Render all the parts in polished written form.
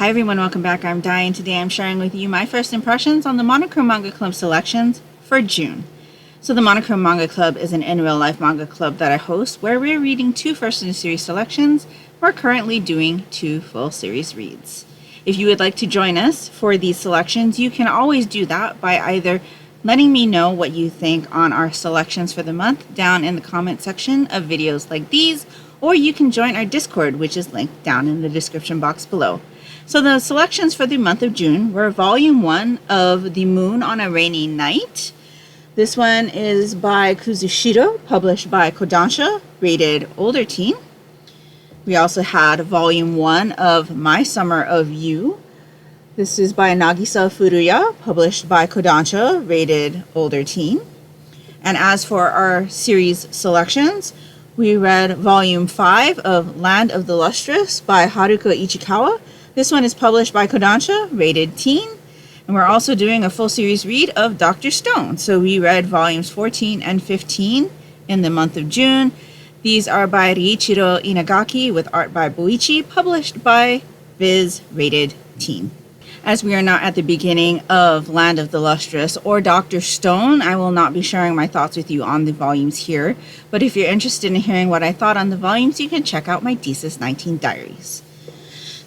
Hi everyone, welcome back. I'm Di, and today I'm sharing with you my first impressions on the Monochrome Manga Club selections for June. So the Monochrome Manga Club is an in-real-life manga club that I host where we're reading 2 first-in-a-series selections. We're currently doing 2 full series reads. If you would like to join us for these selections, you can always do that by either letting me know what you think on our selections for the month down in the comment section of videos like these, or you can join our Discord, which is linked down in the description box below. So the selections for the month of June were Volume 1 of The Moon on a Rainy Night. This one is by Kazushiro, published by Kodansha, rated older teen. We also had Volume 1 of My Summer of You. This is by Nagisa Furuya, published by Kodansha, rated older teen. And as for our series selections, we read Volume 5 of Land of the Lustrous by Haruka Ichikawa. This one is published by Kodansha, rated teen. And we're also doing a full series read of Dr. Stone. So we read volumes 14 and 15 in the month of June. These are by Riichiro Inagaki with art by Boichi, published by Viz, rated teen. As we are not at the beginning of Land of the Lustrous or Dr. Stone, I will not be sharing my thoughts with you on the volumes here. But if you're interested in hearing what I thought on the volumes, you can check out my Thesis 19 diaries.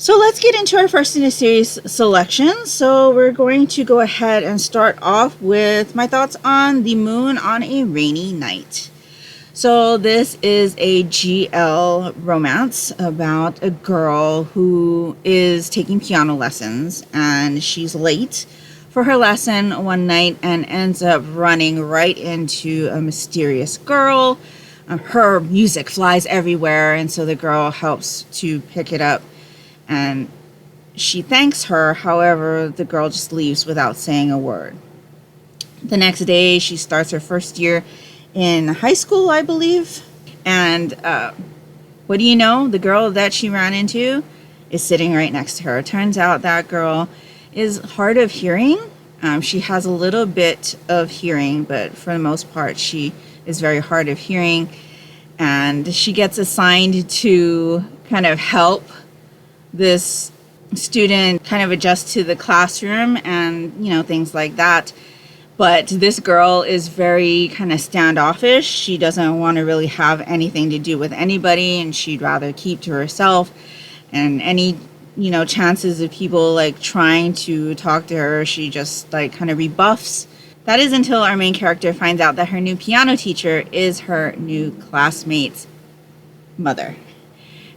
So let's get into our first in a series selection. So we're going to go ahead and start off with my thoughts on The Moon on a Rainy Night. So this is a GL romance about a girl who is taking piano lessons, and she's late for her lesson one night and ends up running right into a mysterious girl. Her music flies everywhere, and so the girl helps to pick it up. And she thanks her. However, the girl just leaves without saying a word. The next day, she starts her first year in high school, I believe. And what do you know? The girl that she ran into is sitting right next to her. It turns out that girl is hard of hearing. She has a little bit of hearing, but for the most part, she is very hard of hearing. And she gets assigned to kind of help this student kind of adjust to the classroom and, things like that. But this girl is very kind of standoffish. She doesn't want to really have anything to do with anybody, and she'd rather keep to herself. And any, chances of people like trying to talk to her, she just like kind of rebuffs. That is until our main character finds out that her new piano teacher is her new classmate's mother.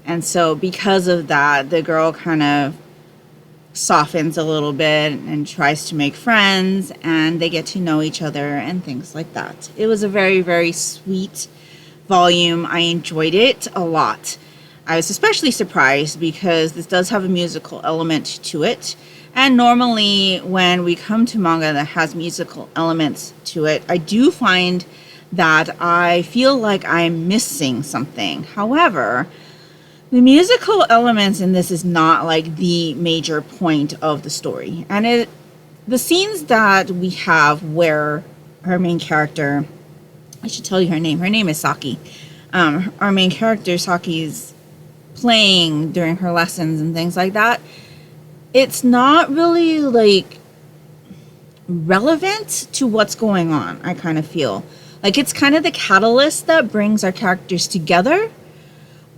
And so because of that, the girl kind of softens a little bit and tries to make friends, and they get to know each other and things like that. It was a very, very sweet volume. I enjoyed it a lot. I was especially surprised because this does have a musical element to it. And normally when we come to manga that has musical elements to it, I do find that I feel like I'm missing something. However, the musical elements in this is not like the major point of the story. And the scenes that we have where our main character, I should tell you her name. Her name is Saki. Our main character, Saki, is playing during her lessons and things like that. It's not really like relevant to what's going on, I kind of feel. Like it's kind of the catalyst that brings our characters together.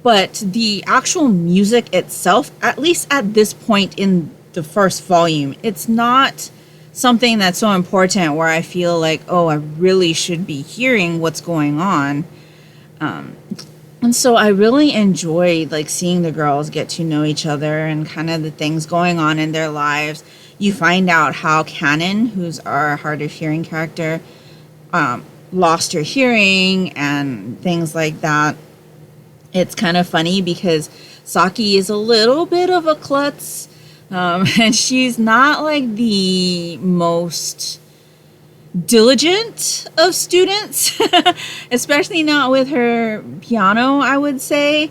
But the actual music itself, at least at this point in the first volume, it's not something that's so important where I feel like, oh, I really should be hearing what's going on. And so I really enjoyed like seeing the girls get to know each other and kind of the things going on in their lives. You find out how Canon, who's our hard of hearing character, lost her hearing and things like that. It's kind of funny because Saki is a little bit of a klutz, and she's not like the most diligent of students, especially not with her piano, I would say,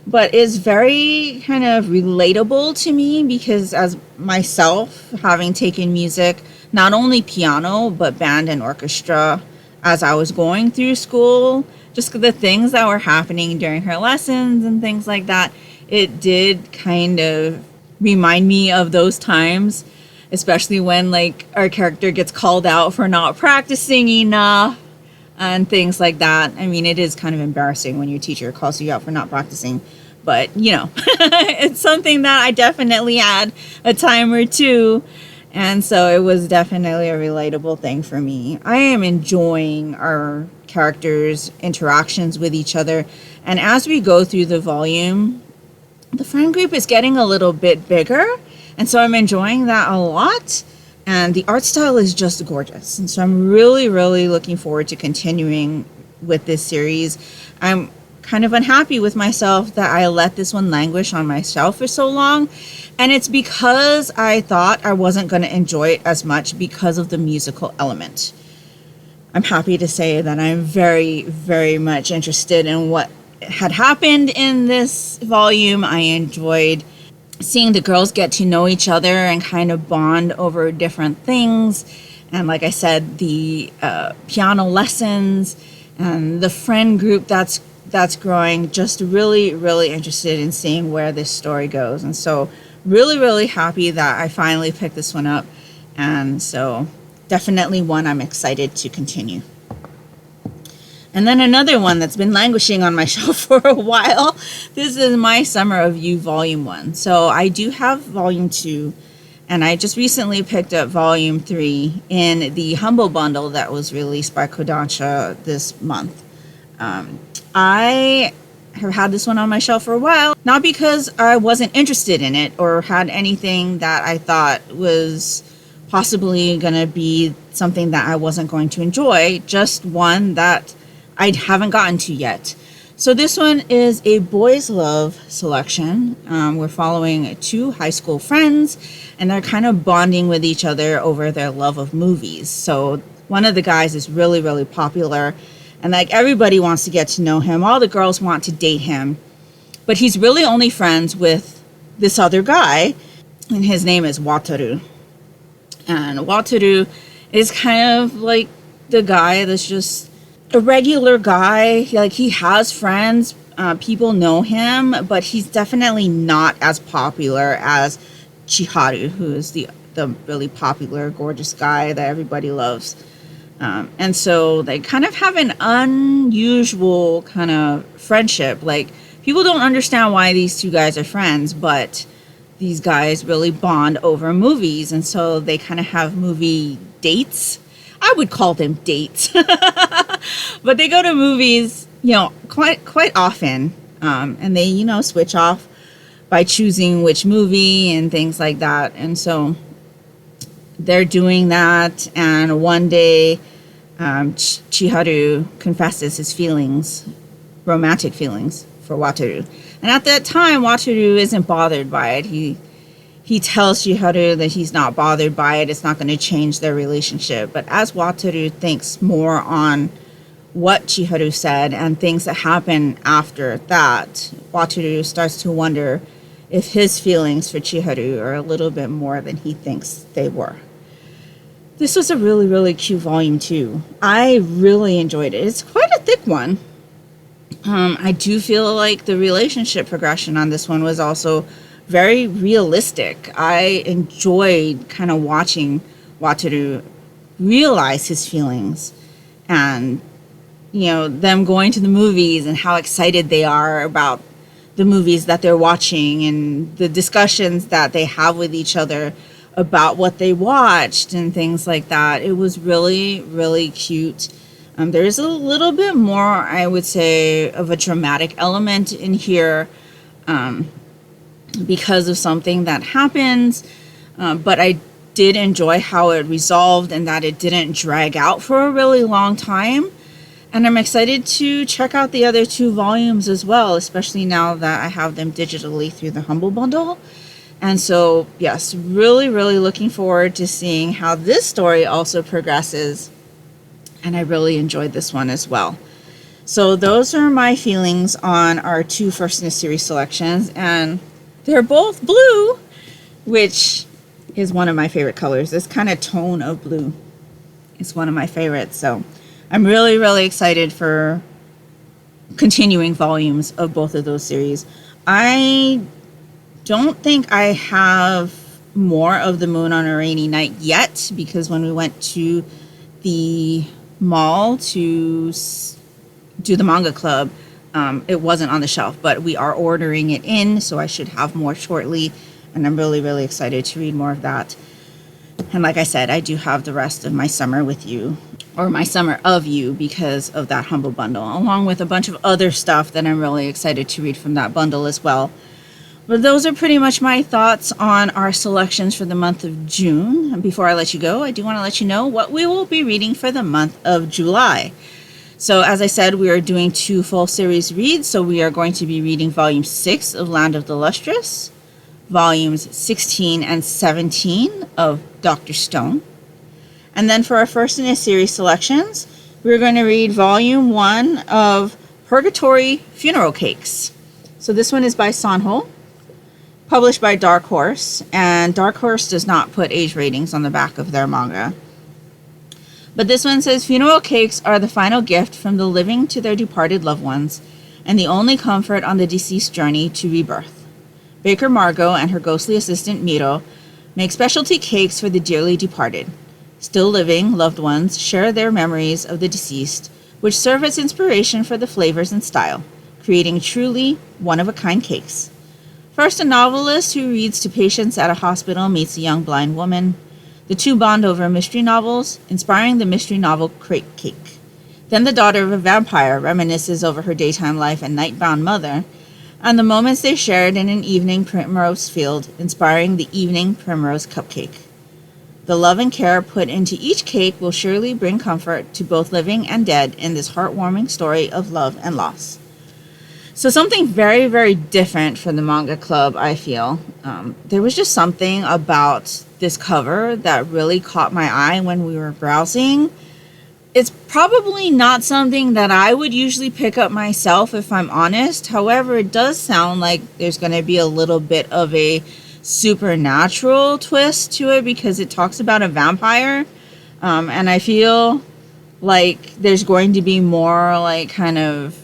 but is very kind of relatable to me because as myself, having taken music, not only piano, but band and orchestra as I was going through school, just the things that were happening during her lessons and things like that, it did kind of remind me of those times, especially when like our character gets called out for not practicing enough and things like that. I mean, it is kind of embarrassing when your teacher calls you out for not practicing, but you know, it's something that I definitely had a time or two. And so it was definitely a relatable thing for me. I am enjoying our characters' interactions with each other. And as we go through the volume, the friend group is getting a little bit bigger. And so I'm enjoying that a lot. And the art style is just gorgeous. And so I'm really, really looking forward to continuing with this series. I'm kind of unhappy with myself that I let this one languish on my shelf for so long. And it's because I thought I wasn't going to enjoy it as much because of the musical element. I'm happy to say that I'm very, very much interested in what had happened in this volume. I enjoyed seeing the girls get to know each other and kind of bond over different things. And like I said, the piano lessons and the friend group that's growing, just really, really interested in seeing where this story goes. And so really, really happy that I finally picked this one up. And so definitely one I'm excited to continue. And then another one that's been languishing on my shelf for a while. This is My Summer of You Volume 1. So I do have Volume 2, and I just recently picked up Volume 3 in the Humble Bundle that was released by Kodansha this month. I have had this one on my shelf for a while, not because I wasn't interested in it or had anything that I thought was possibly going to be something that I wasn't going to enjoy, just one that I haven't gotten to yet. So this one is a boys' love selection. We're following two high school friends, and they're kind of bonding with each other over their love of movies. So one of the guys is really, really popular, and like everybody wants to get to know him. All the girls want to date him, but he's really only friends with this other guy, and his name is Wataru. And Wataru is kind of like the guy that's just a regular guy. Like, he has friends, people know him, but he's definitely not as popular as Chiharu, who is the really popular, gorgeous guy that everybody loves. And so they kind of have an unusual kind of friendship. Like, people don't understand why these two guys are friends, but these guys really bond over movies. And so they kind of have movie dates. I would call them dates. But they go to movies, you know, quite often. And they, you know, switch off by choosing which movie and things like that. And so they're doing that. And one day, Chiharu confesses his feelings, romantic feelings, for Wataru. And at that time, Wataru isn't bothered by it. He tells Chiharu that he's not bothered by it. It's not going to change their relationship. But as Wataru thinks more on what Chiharu said and things that happen after that, Wataru starts to wonder if his feelings for Chiharu are a little bit more than he thinks they were. This was a really, really cute volume too. I really enjoyed it. It's quite a thick one. I do feel like the relationship progression on this one was also very realistic. I enjoyed kind of watching Wataru realize his feelings, and you know, them going to the movies and how excited they are about the movies that they're watching and the discussions that they have with each other about what they watched and things like that. It was really, really cute. There's a little bit more, I would say, of a dramatic element in here because of something that happens. But I did enjoy how it resolved and that it didn't drag out for a really long time. And I'm excited to check out the other two volumes as well, especially now that I have them digitally through the Humble Bundle. And so, yes, really, really looking forward to seeing how this story also progresses. And I really enjoyed this one as well. So those are my feelings on our two first in a series selections. And they're both blue, which is one of my favorite colors. This kind of tone of blue is one of my favorites. So I'm really, really excited for continuing volumes of both of those series. I don't think I have more of The Moon on a Rainy Night yet, because when we went to the mall to do the manga club, it wasn't on the shelf, but we are ordering it in, so I should have more shortly, and I'm really, really excited to read more of that. And like I said, I do have the rest of My Summer with You, or My Summer of You, because of that Humble Bundle, along with a bunch of other stuff that I'm really excited to read from that bundle as well. But those are pretty much my thoughts on our selections for the month of June. And before I let you go, I do want to let you know what we will be reading for the month of July. So as I said, we are doing 2 full series reads. So we are going to be reading Volume 6 of Land of the Lustrous, Volumes 16 and 17 of Dr. Stone. And then for our first in a series selections, we're going to read Volume 1 of Purgatory Funeral Cakes. So this one is by Sanho, published by Dark Horse, and Dark Horse does not put age ratings on the back of their manga. But this one says, funeral cakes are the final gift from the living to their departed loved ones, and the only comfort on the deceased journey to rebirth. Baker Margot and her ghostly assistant Miro make specialty cakes for the dearly departed. Still living loved ones share their memories of the deceased, which serve as inspiration for the flavors and style, creating truly one-of-a-kind cakes. First, a novelist who reads to patients at a hospital meets a young blind woman. The two bond over mystery novels, inspiring the mystery novel Crate Cake. Then the daughter of a vampire reminisces over her daytime life and night-bound mother, and the moments they shared in an evening primrose field, inspiring the evening primrose cupcake. The love and care put into each cake will surely bring comfort to both living and dead in this heartwarming story of love and loss. So something very, very different for the manga club, I feel. There was just something about this cover that really caught my eye when we were browsing. It's probably not something that I would usually pick up myself, if I'm honest. However, it does sound like there's going to be a little bit of a supernatural twist to it, because it talks about a vampire. And I feel like there's going to be more like kind of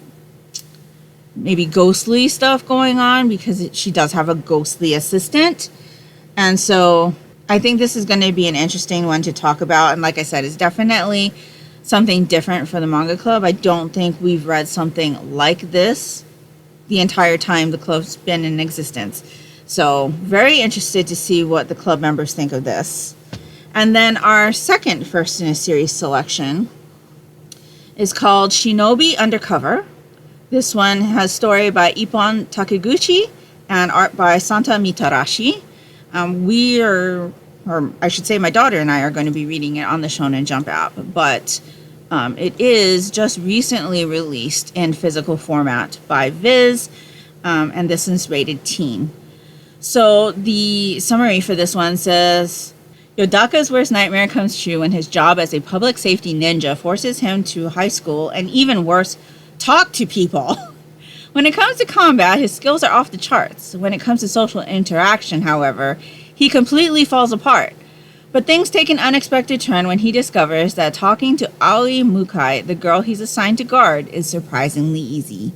maybe ghostly stuff going on, because she does have a ghostly assistant. And so I think this is going to be an interesting one to talk about. And like I said, it's definitely something different for the manga club. I don't think we've read something like this the entire time the club's been in existence. So very interested to see what the club members think of this. And then our second first in a series selection is called Shinobi Undercover. This one has story by Ippon Takeguchi and art by Santa Mitarashi. Or I should say my daughter and I are going to be reading it on the Shonen Jump app, but it is just recently released in physical format by Viz, and this is rated teen. So the summary for this one says, Yodaka's worst nightmare comes true when his job as a public safety ninja forces him to high school, and even worse, talk to people. When it comes to combat, his skills are off the charts. When it comes to social interaction, however, he completely falls apart. But things take an unexpected turn when he discovers that talking to Aoi Mukai, the girl he's assigned to guard, is surprisingly easy.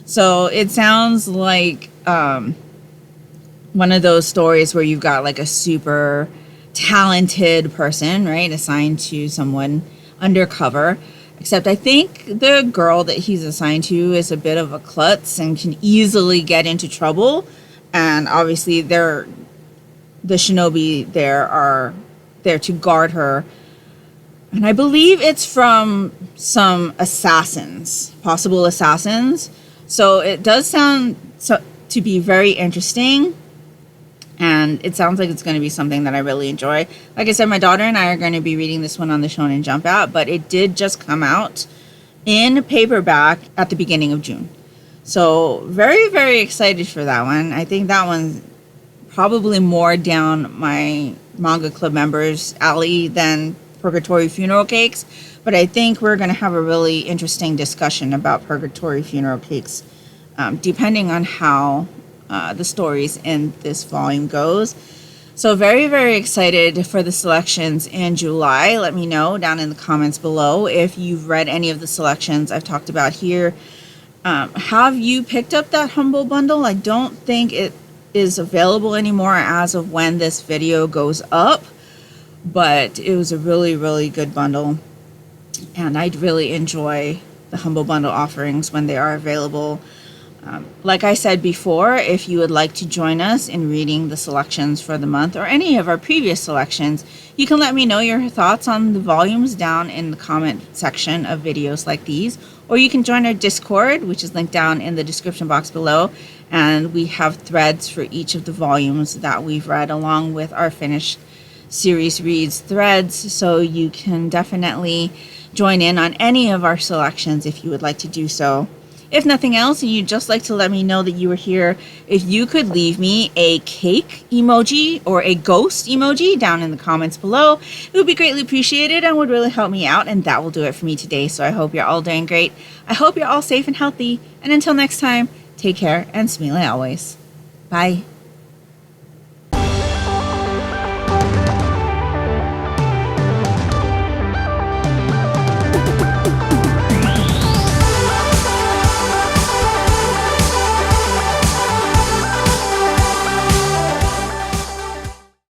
So it sounds like one of those stories where you've got like a super talented person, right, assigned to someone undercover. Except I think the girl that he's assigned to is a bit of a klutz and can easily get into trouble. And obviously the shinobi there are there to guard her. And I believe it's from some assassins, possible assassins. So it does sound to be very interesting. And it sounds like it's going to be something that I really enjoy. Like I said, my daughter and I are going to be reading this one on the Shonen Jump app, but it did just come out in paperback at the beginning of June. So very, very excited for that one. I think that one's probably more down my manga club members' alley than Purgatory Funeral Cakes. But I think we're going to have a really interesting discussion about Purgatory Funeral Cakes, depending on how the stories in this volume goes. So very, very excited for the selections in July. Let me know down in the comments below if you've read any of the selections I've talked about here. Have you picked up that Humble Bundle? I don't think it is available anymore as of when this video goes up, but it was a really, really good bundle, and I'd really enjoy the Humble Bundle offerings when they are available. Like I said before, if you would like to join us in reading the selections for the month or any of our previous selections, you can let me know your thoughts on the volumes down in the comment section of videos like these, or you can join our Discord, which is linked down in the description box below, and we have threads for each of the volumes that we've read along with our finished series reads threads, so you can definitely join in on any of our selections if you would like to do so. If nothing else, and you'd just like to let me know that you were here, if you could leave me a cake emoji or a ghost emoji down in the comments below, it would be greatly appreciated and would really help me out, and that will do it for me today. So I hope you're all doing great. I hope you're all safe and healthy, and until next time, take care and smile always. Bye.